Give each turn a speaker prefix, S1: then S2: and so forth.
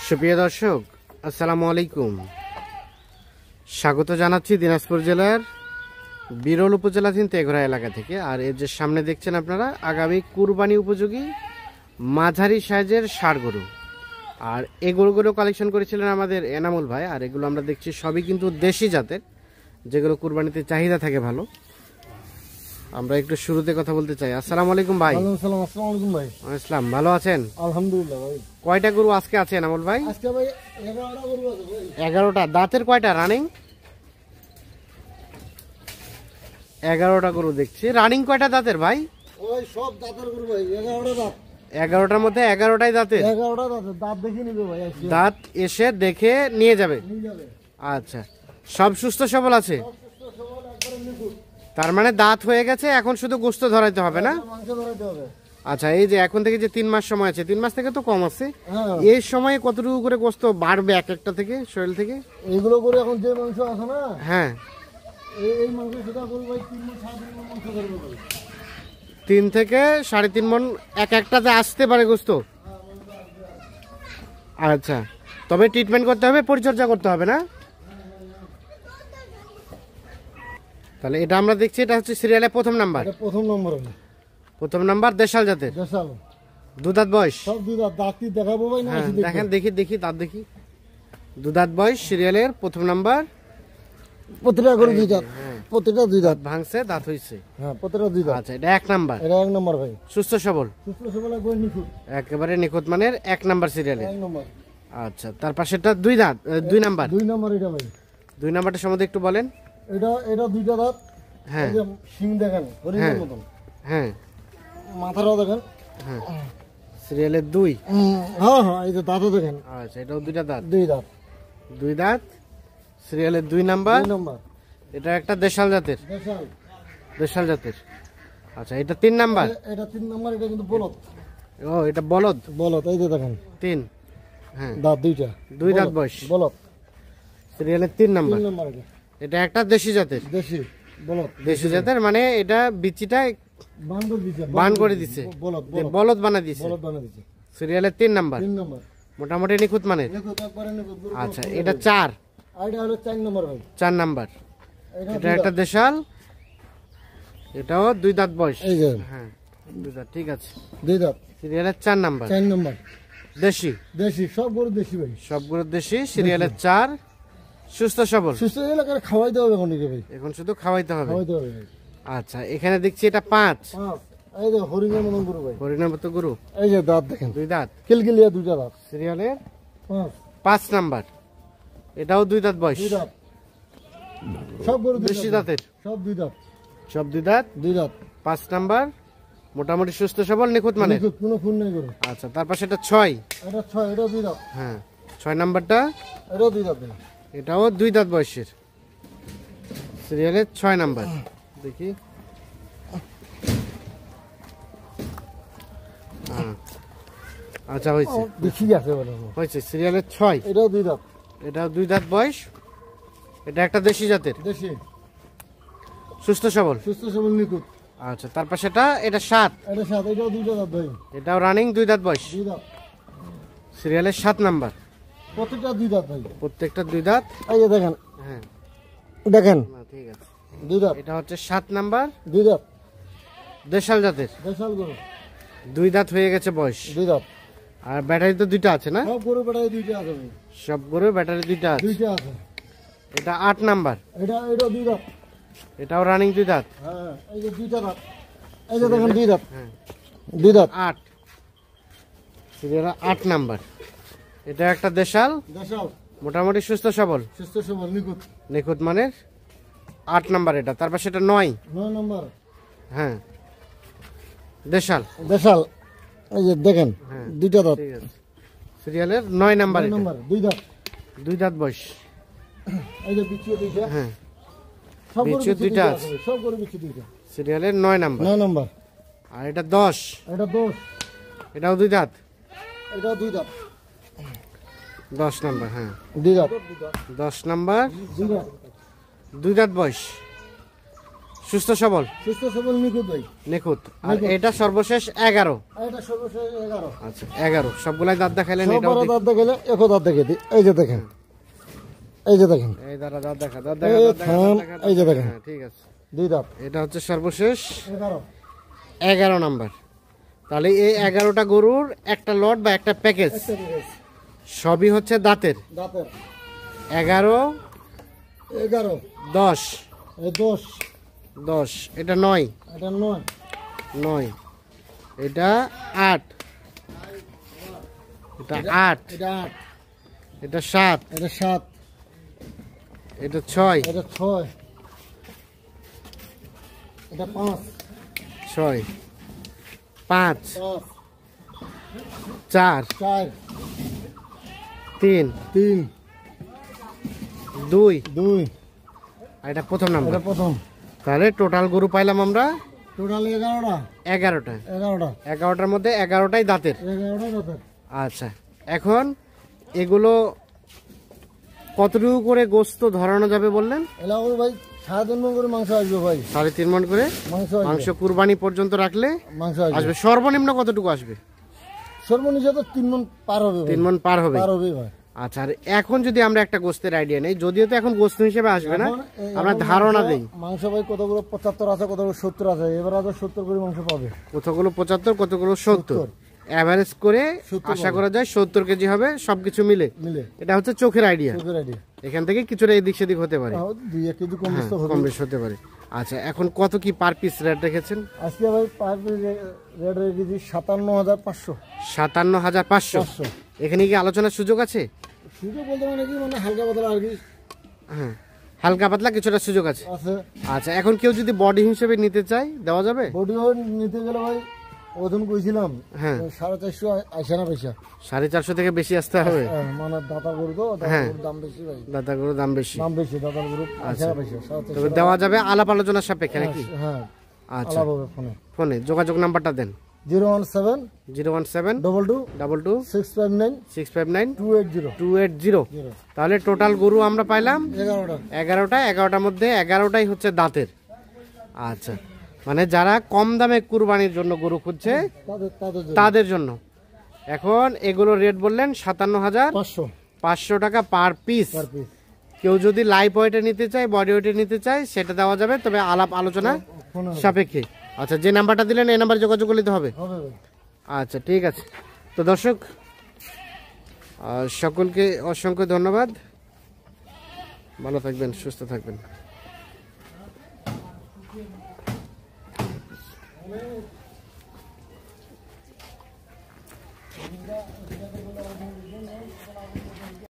S1: সুপ্রিয় দর্শক, আসসালামু আলাইকুম। স্বাগত জানাচ্ছি দিনাজপুর জেলার বিরল উপজেলাধীন তেঘরা এলাকা থেকে। আর এর যে সামনে দেখছেন আপনারা, আগামী কুরবানি উপযোগী মাঝারি সাইজের ষাঁড় গরু। আর এই গরুগুলো কালেকশন করেছিলেন আমাদের এনামুল ভাই। আর এগুলো আমরা দেখছি সবই কিন্তু দেশি জাতের, যেগুলো কুরবানিতে চাহিদা থাকে ভালো। আমরা একটু শুরুতে কথা বলতে চাই। আসসালামু আলাইকুম ভাই।
S2: আসসালামু আলাইকুম ভাই।
S1: আসসালাম, ভালো আছেন?
S2: আলহামদুলিল্লাহ ভাই।
S1: কয়টা গরু আজকে আছে এনামুল ভাই?
S2: আজকে ভাই 11টা গরু আছে ভাই।
S1: 11টা। দাঁতের কয়টা রানিং? 11টা গরু দেখছি। রানিং কয়টা দাঁতের ভাই?
S2: ওই সব দাঁতের গরু ভাই, 11টা দাঁত।
S1: 11টার মধ্যে 11টাই দাঁতের?
S2: 11টা দাঁতের দাঁত দেখে নিবে ভাই।
S1: দাঁত এসে দেখে নিয়ে যাবে।
S2: নিয়ে যাবে।
S1: আচ্ছা, সব সুস্থ সবল আছে?
S2: সব সুস্থ সবল, একবারে নিখুঁত।
S1: তার মানে দাঁত হয়ে গেছে, এখন শুধু গোশত ধরাইতে হবে না?
S2: মাংস ধরাইতে হবে।
S1: আচ্ছা, এই যে এখন থেকে যে 3 মাস সময় আছে, 3 মাস থেকে তো কম আছে,
S2: হ্যাঁ,
S1: এই সময়ে কতটুকু করে গোশত বাড়বে এক একটা থেকে, শরীর থেকে?
S2: এইগুলো করে এখন যে মাংস আছে না,
S1: হ্যাঁ,
S2: এই মাংস সেটা গরু ভাই 3 মণ 3.5 মণ মাংস ধরবে ভাই।
S1: 3 থেকে 3.5 মণ এক একটাতে আসতে পারে গোশত। আচ্ছা, তবে ট্রিটমেন্ট করতে হবে, পরিচর্যা করতে হবে না? তাহলে এটা আমরা দেখছি, এটা হচ্ছে সিরিয়ালে প্রথম নাম্বার।
S2: এটা প্রথম নম্বর হবে।
S1: প্রথম নাম্বার দেশাল জাতের।
S2: দেশাল।
S1: দুধাত বয়স?
S2: সব দুই দাঁত। দাঁত কি দেখাবো ভাই না?
S1: হ্যাঁ,
S2: এসে দেখবেন।
S1: দেখেন, দেখি দাঁত দেখি। দুধাত বয়স, সিরিয়ালের প্রথম নাম্বার।
S2: প্রতিটা গরু দুই দাঁত। প্রতিটা দুই দাঁত
S1: ভাঙছে, দাঁত হইছে।
S2: হ্যাঁ, প্রতিটা দুই দাঁত।
S1: আচ্ছা, এটা 1 নাম্বার।
S2: এটা 1 নম্বর ভাই।
S1: সুস্থ সবল,
S2: সুস্থ সবল, একবারে নিখুঁত।
S1: একেবারে নিখুঁত মানের 1 নাম্বার সিরিয়ালে।
S2: 1 নম্বর।
S1: আচ্ছা, তার পাশেরটা 2 দাঁত, 2 নাম্বার।
S2: 2 নম্বর এটা ভাই।
S1: 2 নাম্বারটা সম্বন্ধে একটু বলেন।
S2: এটা দুইটা দাঁত।
S1: হ্যাঁ,
S2: এই যে শিং দেখেন, হরিণের মতন।
S1: হ্যাঁ,
S2: মাথাটাও দেখেন।
S1: হ্যাঁ, সিরিয়ালের 2।
S2: হ্যাঁ হ্যাঁ, এই যে দাঁতও দেখেন।
S1: আচ্ছা, এটাও 2টা দাঁত।
S2: 2 দাঁত।
S1: 2 দাঁত, সিরিয়ালের 2 নাম্বার।
S2: 2 নম্বর।
S1: এটা একটা দেশাল জাতের।
S2: দেশাল।
S1: দেশাল জাতের। আচ্ছা, এটা 3 নাম্বার।
S2: এটা 3 নম্বর। এটা কিন্তু বলদ।
S1: ও, এটা বলদ।
S2: বলদ, এই যে দেখেন
S1: 3। হ্যাঁ,
S2: দাঁত দুইটা।
S1: 2 দাঁত বয়স।
S2: বলদ।
S1: সিরিয়ালের 3 নাম্বার।
S2: 3 নম্বর এটা।
S1: এটা একটা দেশি জাতের।
S2: দেশি বলদ।
S1: দেশি জাতের মানে এটা বিচিটা
S2: বান্দর দিছে।
S1: বান করে দিছে,
S2: বলদ।
S1: বলদ বানা দিছে।
S2: বলদ বানিয়ে দিছে।
S1: সিরিয়ালের 3 নাম্বার।
S2: 3 নম্বর।
S1: মোটামুটি নিখুঁত মানের।
S2: নিখুঁত, একবারে নিখুঁত। গরু
S1: আচ্ছা,
S2: কোনো
S1: এটা
S2: নেই।
S1: 4।
S2: আর এটা হলো 4 নম্বর ভাই।
S1: 4 নাম্বার।
S2: এটা
S1: এটা একটা দেশাল, এটাও 2 দাঁত বয়স।
S2: এই যে
S1: হ্যাঁ, 2 দাঁত, ঠিক আছে।
S2: 2 দাঁত।
S1: সিরিয়ালের 4 নাম্বার।
S2: 4 নম্বর।
S1: দেশি,
S2: দেশি, সব গরু দেশি ভাই।
S1: সবগুলো দেশি। সিরিয়ালের 4, সুস্থ সবল।
S2: সুস্থ এলাকার খাওয়াইতে হবে এখন ভাই।
S1: এখন শুধু খাওয়াইতে হবে।
S2: খাওয়াইতে হবে ভাই।
S1: আচ্ছা, এখানে দেখছি এটা 5।
S2: 5। এই যে হরিণের মতন গরু ভাই।
S1: হরিণার মতো গরু।
S2: এই যে দাঁত দেখেন,
S1: 2 দাঁত।
S2: কিলকিলিয়া দুইটা দাঁত।
S1: সিরিয়ালের
S2: 5।
S1: 5 নাম্বার। এটাও 2 দাঁত বয়স।
S2: 2 দাঁত। সব গরু দুই
S1: দেশি
S2: দাঁত।
S1: দাঁতের।
S2: সব 2 দাঁত।
S1: সব 2 দাঁত।
S2: 2 দাঁত।
S1: 5 নাম্বার, মোটামুটি সুস্থ সবল, নিখুঁত মানে।
S2: নিখুঁত, কোনো খুন নেই গরু।
S1: আচ্ছা, তারপর সেটা 6।
S2: এটা 6, এটা 2 দাঁত।
S1: হ্যাঁ, 6 নাম্বারটা।
S2: এটাও 2 দাঁত ভাই।
S1: এটাও 2 দাঁত বয়সের। সিরিয়ালের 6 নাম্বার। দেখি। হ্যাঁ, আচ্ছা, হয়েছে
S2: বেশি আছে বলে।
S1: হয়েছে। সিরিয়ালের 6।
S2: এটাও 2 দাঁত।
S1: এটাও 2 দাঁত বয়স। এটা একটা দেশি জাতের,
S2: দেশি,
S1: সুস্থ সবল।
S2: সুস্থ সবল, নিখুঁত।
S1: আচ্ছা, তারপর সেটা এটা 7।
S2: এটা 7, এটাও 2টা দাঁত ভাই।
S1: এটাও রানিং, 2 দাঁত বয়স।
S2: 2 দাঁত।
S1: সিরিয়ালের 7 নাম্বার।
S2: প্রত্যেকটা 2 দাঁত ভাই।
S1: প্রত্যেকটা 2 দাঁত।
S2: এই যে দেখেন,
S1: হ্যাঁ,
S2: দেখেন
S1: না, ঠিক আছে।
S2: 2 দাঁত।
S1: এটা হচ্ছে 7 নাম্বার,
S2: 2 দাঁত।
S1: দেশাল জাতের।
S2: দেশাল গরু।
S1: 2 দাঁত হয়ে গেছে বয়স।
S2: 2 দাঁত।
S1: আর ব্যাটারি তো 2টা আছে না?
S2: সব গরু বেটায় 2টা আছে ভাই।
S1: সব গরু ব্যাটারি 2টা আছে।
S2: 2টা আছে।
S1: এটা 8 নাম্বার।
S2: এটা 2 দাঁত।
S1: এটাও রানিং 2 দাঁত।
S2: হ্যাঁ, এই যে 2টা দাঁত। এই যে দেখেন 2 দাঁত।
S1: হ্যাঁ,
S2: 2 দাঁত।
S1: 8। Serial 8 number. এটা একটা দেশাল,
S2: দেশাল,
S1: মোটামুটি সুস্থ সবল,
S2: সুস্থ সবল, নিখুঁত।
S1: নিখুঁত মানের। 8 নাম্বার এটা। তারপর সেটা 9।
S2: 9 নম্বর।
S1: হ্যাঁ, দেশাল।
S2: দেশাল, এই যে দেখেন
S1: হ্যাঁ,
S2: 2টা দাঁত।
S1: ঠিক আছে। সিরিয়ালের 9 নাম্বার।
S2: 9 নম্বর, 2 দাঁত।
S1: 2 দাঁত বয়স।
S2: এই যে বিচিও 2টা।
S1: হ্যাঁ,
S2: সব গরু
S1: বিচিও 2টা
S2: আছে
S1: আছে।
S2: ভাই, সব গরু বিচি 2টা।
S1: সিরিয়ালের 9 নাম্বার।
S2: 9 নম্বর।
S1: আর এটা 10।
S2: এটা 10।
S1: এটাও 2 দাঁত।
S2: এটাও 2 দাঁত।
S1: 10 নাম্বার। হ্যাঁ,
S2: 2 দাঁত।
S1: 10 নাম্বার,
S2: 2 দাঁত।
S1: 2 দাঁত বয়স। সুস্থ সবল
S2: নিখুঁত ভাই।
S1: নিখুঁত। আর এটা সর্বশেষ 11।
S2: এটা সর্বশেষ 11।
S1: আচ্ছা 11 সবগুলাই দাঁত দেখাইলেন।
S2: সব
S1: এটাও
S2: বড় দাঁত দেখাইলে একো দাঁত দেখে দিই। এই যে দেখেন, এই যে দেখেন,
S1: এই দাঁড়া দাঁত দেখা, দাঁত
S2: এই
S1: দেখা,
S2: থাম, এই যে দেখেন,
S1: হ্যাঁ ঠিক আছে।
S2: দুই দাঁত
S1: এটা হচ্ছে সর্বশেষ
S2: 11।
S1: 11 নাম্বার। তাহলে এই 11টা গরুর একটা লট বা একটা প্যাকেজ
S2: একটা পিস
S1: সবই হচ্ছে দাঁতের।
S2: দাঁতের
S1: 11
S2: 11,
S1: 10
S2: এই 10,
S1: 10, এটা 9
S2: এটা 9,
S1: 9, এটা 8, এটা 8,
S2: এটা 8,
S1: এটা 7,
S2: এটা 7,
S1: এটা 6,
S2: এটা 6, এটা 5,
S1: 6, 5,
S2: 5,
S1: 4,
S2: 4,
S1: 3,
S2: 3,
S1: 2,
S2: 2,
S1: আর এটা প্রথম নাম্বার।
S2: এটা প্রথম।
S1: তাহলে টোটাল গরু পাইলাম আমরা
S2: টোটাল 11টা।
S1: 11টা।
S2: 11টা
S1: 11টার মধ্যে 11টাই দাঁতের।
S2: 11টা দাঁতের।
S1: আচ্ছা, এখন এগুলো কতটুকু করে গোস্ত ধরানো যাবে বললেন?
S2: এলাকা ভাই 3.5 মণ করে মাংস আসবে ভাই।
S1: 3.5 মণ করে
S2: মাংস
S1: মাংস কুরবানি পর্যন্ত রাখলে
S2: মাংস
S1: আসবে। সর্বনিম্ন কতটুকু আসবে?
S2: সর্বনিম্ন তো 3 মণ পার হবে ভাই।
S1: 3 মণ পার হবে।
S2: পার হবে ভাই।
S1: আচ্ছা, আর এখন যদি আমরা একটা গোস্তের আইডিয়া নেই, যদিও তো এখন গোস্ত হিসেবে আসবে না, আমরা ধারণা দেই।
S2: মাংস ভাই কতগুলো 75 আছে, কতগুলো 70 আছে। এবার আবার 70 করে মাংস পাবে।
S1: কতগুলো 75, কতগুলো 70, এভারেজ করে আশা করা যায় 70 কেজি হবে সবকিছু মিলে। এটা হচ্ছে চোখের আইডিয়া। এখান থেকে কিছুটা এদিক সেদিক হতে পারে,
S2: 2-1 কেজি কম বেশি হবে।
S1: কম বেশি হতে পারে। আচ্ছা, এখন কত কি পার পিস রেট রেখেছেন?
S2: আজকে ভাই পার পিস রেট রেখেছি 57,500।
S1: 57,500। এখানে কি আলোচনার সুযোগ আছে?
S2: সুযোগ বলতে মানে কি, মানে হালকা পাতলা আর কি।
S1: হ্যাঁ, হালকা পাতলা কিছুটা সুযোগ আছে।
S2: আছে।
S1: আচ্ছা, এখন কেউ যদি বডি হিসেবে নিতে চায় দেওয়া যাবে?
S2: বডি নিতে গেলে ভাই ওজন কইছিলাম,
S1: হ্যাঁ
S2: 450 আইসা না পয়সা।
S1: 450 থেকে বেশি আসতে হবে।
S2: মানে দাতা গরু তো, দাতার দাম বেশি ভাই।
S1: দাতা গরুর দাম বেশি।
S2: দাম বেশি, দাতার গরু আইসা না পয়সা।
S1: তবে দেওয়া যাবে আলাপ আলোচনার সাপেক্ষে নাকি?
S2: হ্যাঁ,
S1: আচ্ছা,
S2: আলাপ হবে ফোনে।
S1: ফোনে যোগাযোগ নাম্বারটা দেন।
S2: 017
S1: 017
S2: 22
S1: 22
S2: 659
S1: 659
S2: 280
S1: 280। তাহলে টোটাল গরু আমরা পাইলাম 11টা। 11টার মধ্যে 11টাই হচ্ছে দাঁতের। আচ্ছা, মানে যারা কম দামে কুরবানির জন্য গরু খুঁজছে তাদের জন্য। এখন এগুলো রেট বললেন 57,500 টাকা পার পিস। কেউ যদি লাইভ ওয়েটে নিতে চায়, বডি ওয়েটে নিতে চায়, সেটা দেওয়া যাবে, তবে আলাপ আলোচনা সাপেক্ষে। আচ্ছা, যে নাম্বারটা দিলেন এই নাম্বারে যোগাযোগ করতে হবে। আচ্ছা, ঠিক আছে। তো দর্শক সকলকে অসংখ্য ধন্যবাদ। ভালো থাকবেন, সুস্থ থাকবেন।